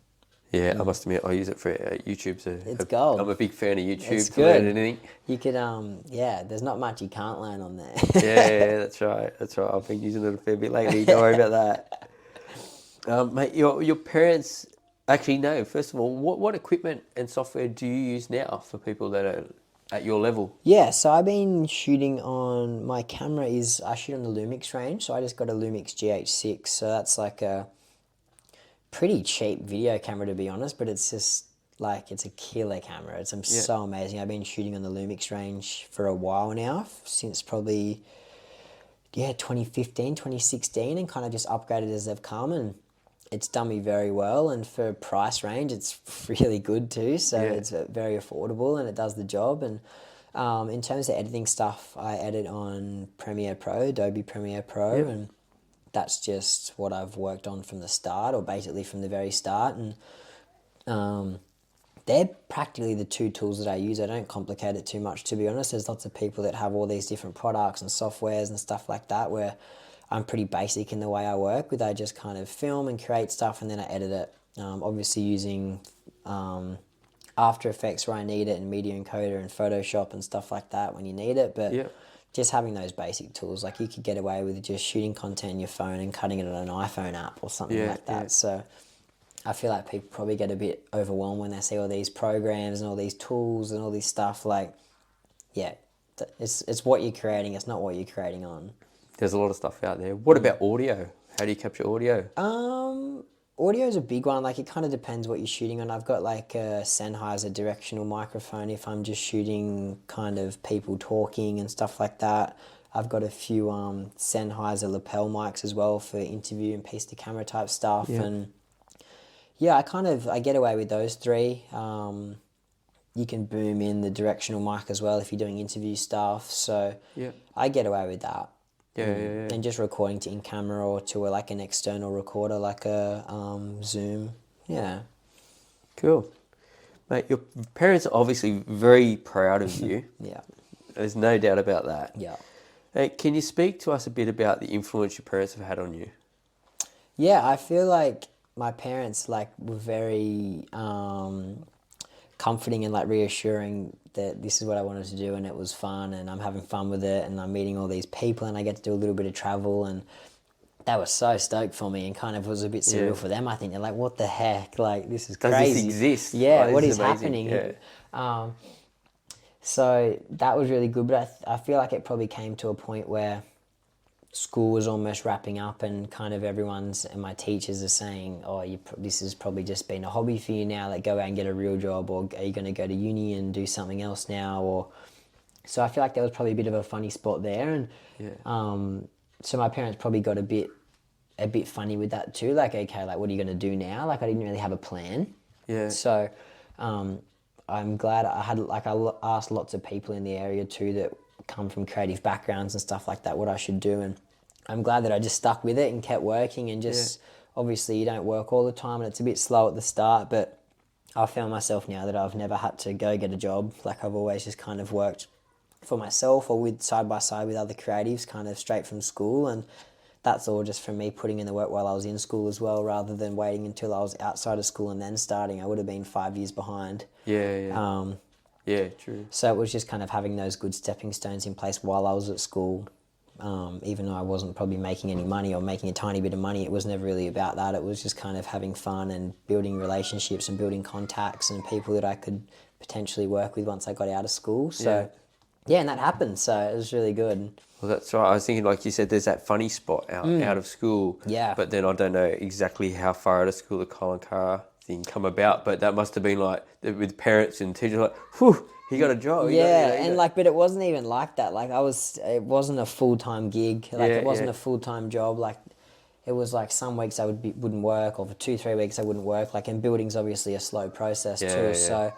Yeah, I must admit, I use it for YouTube's it's gold. I'm a big fan of YouTube. It's to good. learn anything. You could, there's not much you can't learn on there. yeah, that's right. I've been using it a fair bit lately. Don't worry about that. Mate, your parents, actually, no, first of all, what equipment and software do you use now for people that are at your level? Yeah, so I've been shooting on, my camera I shoot on the Lumix range, so I just got a Lumix GH6, so that's like a pretty cheap video camera, to be honest, but it's just like, it's a killer camera. It's so amazing. I've been shooting on the Lumix range for a while now, since probably 2015, 2016, and kind of just upgraded as they've come, and it's done me very well. And for price range, it's really good too, so it's very affordable and it does the job. And in terms of editing stuff, I edit on Adobe Premiere Pro, and that's just what I've worked on from the start, or basically from the very start. And they're practically the two tools that I use. I don't complicate it too much, to be honest. There's lots of people that have all these different products and softwares and stuff like that, where I'm pretty basic in the way I work with. I just kind of film and create stuff, and then I edit it. Obviously using After Effects where I need it, and Media Encoder and Photoshop and stuff like that when you need it. But Yeah. just having those basic tools, like you could get away with just shooting content on your phone and cutting it on an iPhone app or something like that. Yeah. So I feel like people probably get a bit overwhelmed when they see all these programs and all these tools and all this stuff. Like, yeah, it's what you're creating. It's not what you're creating on. There's a lot of stuff out there. What about audio? How do you capture audio? Audio is a big one. Like, it kind of depends what you're shooting on. I've got like a Sennheiser directional microphone if I'm just shooting kind of people talking and stuff like that. I've got a few Sennheiser lapel mics as well for interview and piece to camera type stuff. Yeah. And yeah, I get away with those three. You can boom in the directional mic as well if you're doing interview stuff. So Yeah. I get away with that. Yeah. And just recording to in camera or to like an external recorder like a Zoom. Yeah. Cool. Mate, your parents are obviously very proud of you. Yeah. There's no doubt about that. Yeah. Hey, can you speak to us a bit about the influence your parents have had on you? Yeah, I feel like my parents like were very comforting and like reassuring that this is what I wanted to do and it was fun and I'm having fun with it and I'm meeting all these people and I get to do a little bit of travel, and they were so stoked for me and kind of was a bit surreal for them. I think they're like, what the heck? Like, this is crazy. Does this exist? Yeah, Like, what this is amazing. happening? Yeah. So that was really good, but I feel like it probably came to a point where school was almost wrapping up and kind of and my teachers are saying, oh, this has probably just been a hobby for you now, like go out and get a real job, or are you going to go to uni and do something else now? Or so I feel like there was probably a bit of a funny spot there, and so my parents probably got a bit funny with that too, like, okay, like what are you going to do now? Like I didn't really have a plan. Yeah. So I'm glad I asked lots of people in the area too that come from creative backgrounds and stuff like that what I should do, and I'm glad that I just stuck with it and kept working and just obviously you don't work all the time and it's a bit slow at the start, but I found myself now that I've never had to go get a job. Like I've always just kind of worked for myself or with side by side with other creatives kind of straight from school, and that's all just from me putting in the work while I was in school as well, rather than waiting until I was outside of school and then starting. I would have been 5 years behind. Yeah, true. So it was just kind of having those good stepping stones in place while I was at school. Even though I wasn't probably making any money or making a tiny bit of money, it was never really about that. It was just kind of having fun and building relationships and building contacts and people that I could potentially work with once I got out of school. So yeah, and that happened. So it was really good. Well, that's right. I was thinking, like you said, there's that funny spot out of school. Yeah. But then I don't know exactly how far out of school the Kyal and Kara thing come about, but that must have been like with parents and teachers like, whew, he got a job. But it wasn't even like that. Like it wasn't a full-time gig. Like it wasn't a full-time job. Like it was like some weeks I wouldn't work, or for 2-3 weeks I wouldn't work. Like, and building's obviously a slow process too. Yeah. So,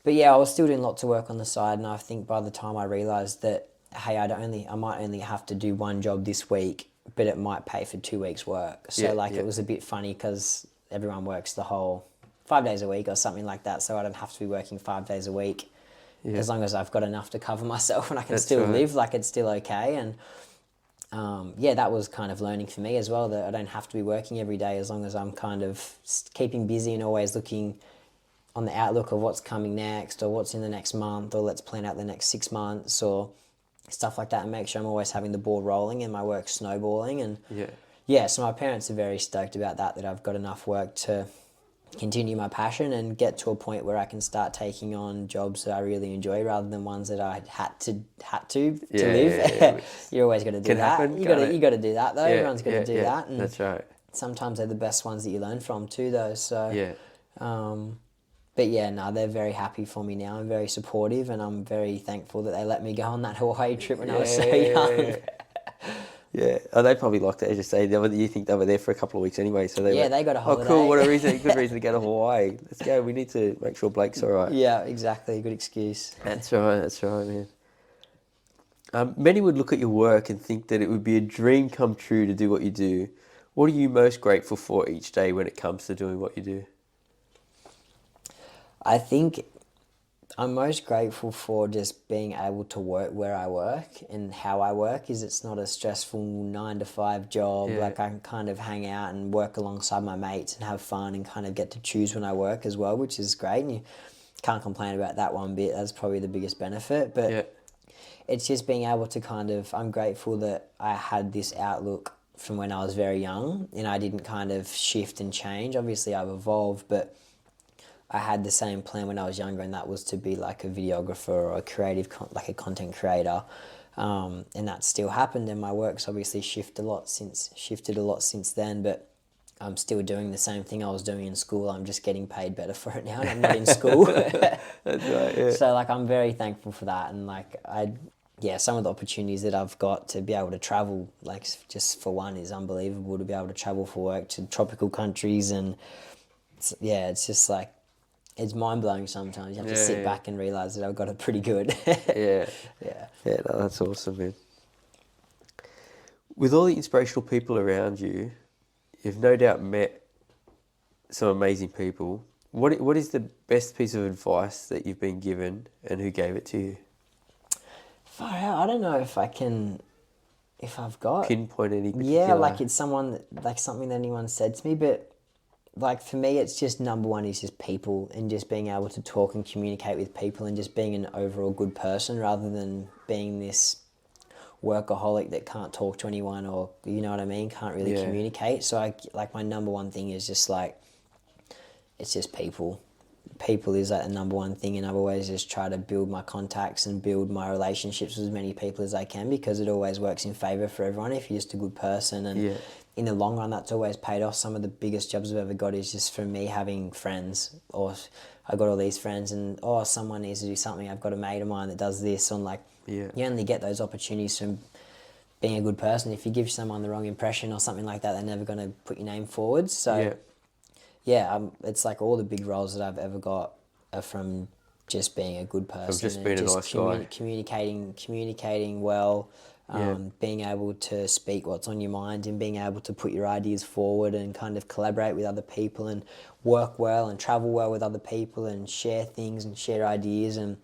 but yeah, I was still doing lots of work on the side, and I think by the time I realised that, hey, I might only have to do one job this week, but it might pay for 2 weeks' work. So it was a bit funny because everyone works the whole 5 days a week or something like that. So I don't have to be working 5 days a week as long as I've got enough to cover myself and I can still live. Like it's still okay. And that was kind of learning for me as well, that I don't have to be working every day as long as I'm kind of keeping busy and always looking on the outlook of what's coming next or what's in the next month, or let's plan out the next 6 months or stuff like that, and make sure I'm always having the ball rolling and my work snowballing. And so my parents are very stoked about that I've got enough work to continue my passion and get to a point where I can start taking on jobs that I really enjoy rather than ones that I had to live. You're always got to do that. Happen, you got to do that though. Everyone's got to do that. And that's right. sometimes they're the best ones that you learn from too, though. So but they're very happy for me now. I'm very supportive, and I'm very thankful that they let me go on that Hawaii trip when I was so young. Yeah, they probably liked it, as you say. You think they were there for a couple of weeks anyway, so they got a holiday. Oh, cool! What a good reason to go to Hawaii. Let's go. We need to make sure Blake's all right. Yeah, exactly. Good excuse. That's right, man. Many would look at your work and think that it would be a dream come true to do what you do. What are you most grateful for each day when it comes to doing what you do? I think I'm most grateful for just being able to work where I work and how I work. Is it's not a stressful 9 to 5 job. Yeah. Like I can kind of hang out and work alongside my mates and have fun and kind of get to choose when I work as well, which is great. And you can't complain about that one bit. That's probably the biggest benefit. But Yeah. it's just being able to kind of, I'm grateful that I had this outlook from when I was very young and I didn't kind of shift and change. Obviously I've evolved, but I had the same plan when I was younger, and that was to be like a videographer or a creative, like a content creator. And that still happened, and my work's obviously shifted a lot since then, but I'm still doing the same thing I was doing in school. I'm just getting paid better for it now, and I'm not in school. That's right, yeah. So like I'm very thankful for that, and like some of the opportunities that I've got to be able to travel, like just for one, is unbelievable to be able to travel for work to tropical countries, and it's just like it's mind blowing sometimes. You have to sit back and realise that I've got it pretty good. Yeah. Yeah. Yeah, no, that's awesome, man. With all the inspirational people around you, you've no doubt met some amazing people. What is the best piece of advice that you've been given, and who gave it to you? Far out. I don't know if I've got Pinpoint any particular... Yeah, like it's something that anyone said to me, but like for me, it's just number one is just people and just being able to talk and communicate with people and just being an overall good person rather than being this workaholic that can't talk to anyone or, you know what I mean, can't really communicate. So my number one thing is just like, it's just people. People is like the number one thing, and I've always just tried to build my contacts and build my relationships with as many people as I can, because it always works in favour for everyone if you're just a good person. And in the long run, that's always paid off. Some of the biggest jobs I've ever got is just from me having friends, or I got all these friends and someone needs to do something, I've got a mate of mine that does this, and like you only get those opportunities from being a good person. If you give someone the wrong impression or something like that, they're never going to put your name forward. So it's like all the big roles that I've ever got are from just being a good person. From just being a nice guy. Communicating well, being able to speak what's on your mind and being able to put your ideas forward and kind of collaborate with other people and work well and travel well with other people and share things and share ideas, and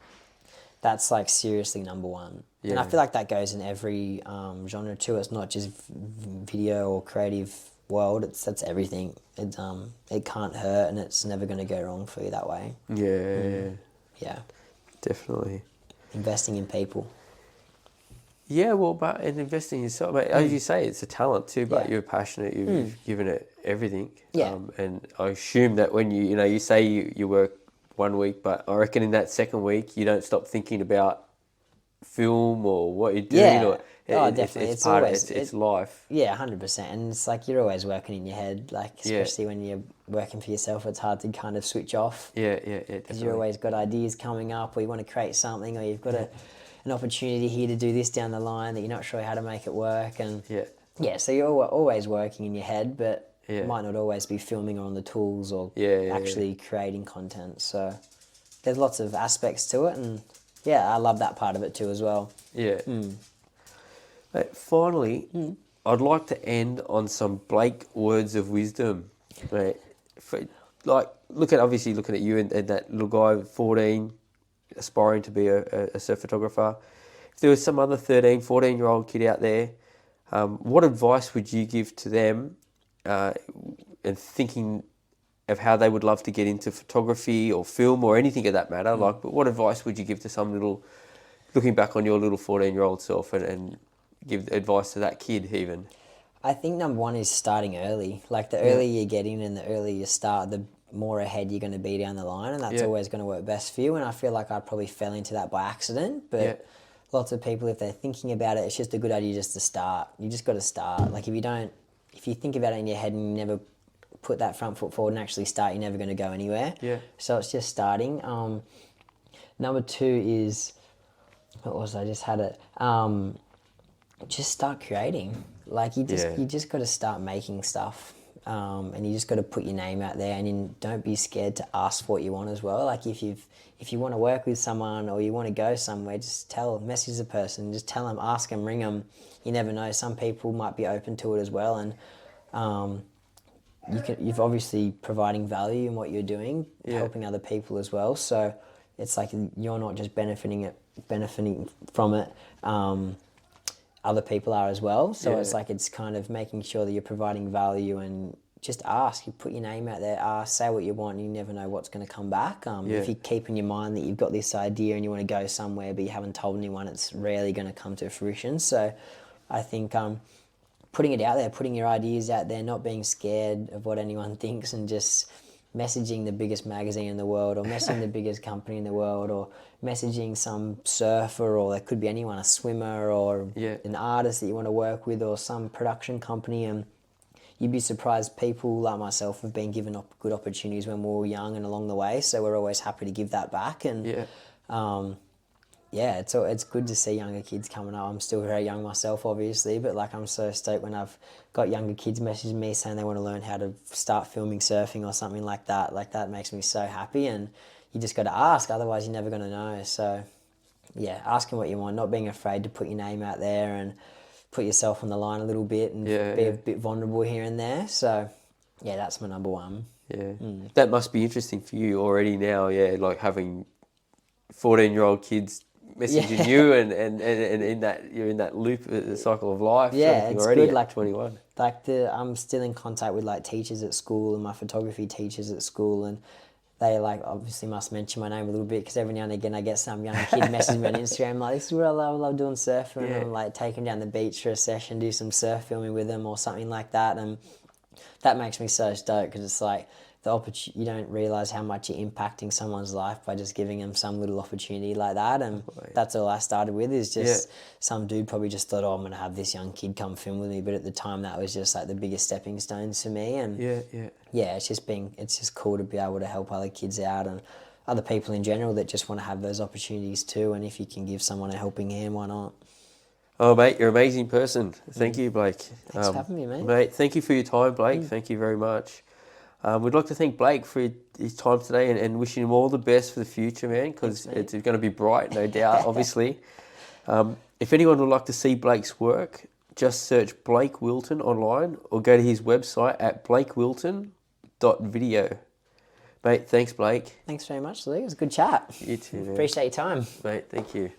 that's like seriously number one. Yeah. And I feel like that goes in every genre too. It's not just video or creative world. That's everything. It can't hurt, and it's never going to go wrong for you that way. Yeah, definitely. Investing in people. Yeah, well, and investing in yourself, mate, as you say, it's a talent too. But you're passionate. You've given it everything. Yeah. And I assume that when you say you work 1 week, but I reckon in that second week you don't stop thinking about film or what you're doing. Yeah. Definitely. It's part of it's life. Yeah, 100%. And it's like you're always working in your head, like especially when you're working for yourself, it's hard to kind of switch off. Yeah. Because you've always got ideas coming up, or you want to create something, or you've got an opportunity here to do this down the line that you're not sure how to make it work. And so you're always working in your head, but it might not always be filming or on the tools or actually creating content. So there's lots of aspects to it, and I love that part of it too as well. Yeah. Mate, finally, I'd like to end on some Blake words of wisdom. Mate, looking at you and that little guy, 14, aspiring to be a surf photographer. If there was some other 13, 14-year-old kid out there, what advice would you give to them and thinking of how they would love to get into photography or film or anything of that matter? But what advice would you give to some little, looking back on your little 14-year-old self and give advice to that kid even? I think number one is starting early. Like the earlier you get in and the earlier you start, the more ahead you're going to be down the line, and that's always going to work best for you. And I feel like I probably fell into that by accident, but lots of people, if they're thinking about it, it's just a good idea just to start. You just got to start. Like if you think about it in your head and you never put that front foot forward and actually start, you're never going to go anywhere. Yeah. So it's just starting. Number two is, what was I just had it? Just start creating. Like you just got to start making stuff, and you just got to put your name out there, and then don't be scared to ask for what you want as well. Like if you want to work with someone or you want to go somewhere, just message the person, just tell them, ask them, ring them. You never know. Some people might be open to it as well, and you've obviously providing value in what you're doing, helping other people as well. So it's like you're not just benefiting from it. Other people are as well. So it's like, it's kind of making sure that you're providing value, and just ask. You put your name out there, ask, say what you want, and you never know what's going to come back. If you keep in your mind that you've got this idea and you want to go somewhere but you haven't told anyone, it's rarely going to come to fruition. So I think putting it out there, putting your ideas out there, not being scared of what anyone thinks, and just messaging the biggest magazine in the world, or messaging the biggest company in the world, or messaging some surfer, or there could be anyone, a swimmer, or an artist that you want to work with, or some production company. And you'd be surprised, people like myself have been given good opportunities when we were young and along the way, so we're always happy to give that back. And it's good to see younger kids coming up. I'm still very young myself, obviously, but like, I'm so stoked when I've got younger kids messaging me saying they want to learn how to start filming surfing or something like that. Like, that makes me so happy, and you just got to ask, otherwise you're never going to know. So yeah, asking what you want, not being afraid to put your name out there and put yourself on the line a little bit, and be a bit vulnerable here and there. So yeah, that's my number one. That must be interesting for you already now, like having 14-year-old kids messaging you, and in that, you're in that loop, the cycle of life. It's already good. at Like 21. Like I'm still in contact with like teachers at school, and my photography teachers at school, and they like obviously must mention my name a little bit, because every now and again I get some young kid message me on Instagram like, this is what I love doing surfing, and I'm like, take them down the beach for a session, do some surf filming with them or something like that. And that makes me so stoked, because it's like you don't realise how much you're impacting someone's life by just giving them some little opportunity like that. And that's all I started with, is just some dude probably just thought, oh, I'm going to have this young kid come film with me. But at the time, that was just like the biggest stepping stones for me. And it's just cool to be able to help other kids out, and other people in general that just want to have those opportunities too. And if you can give someone a helping hand, why not? Oh, mate, you're an amazing person. Thank you, Blake. Thanks for having me, mate. Mate, thank you for your time, Blake. Thank you very much. We'd like to thank Blake for his time today, and wishing him all the best for the future, man, because it's going to be bright, no doubt, obviously. If anyone would like to see Blake's work, just search Blake Wilton online, or go to his website at blakewilton.video. Mate, thanks, Blake. Thanks very much, Lee. It was a good chat. You too, man. Appreciate your time. Mate, thank you.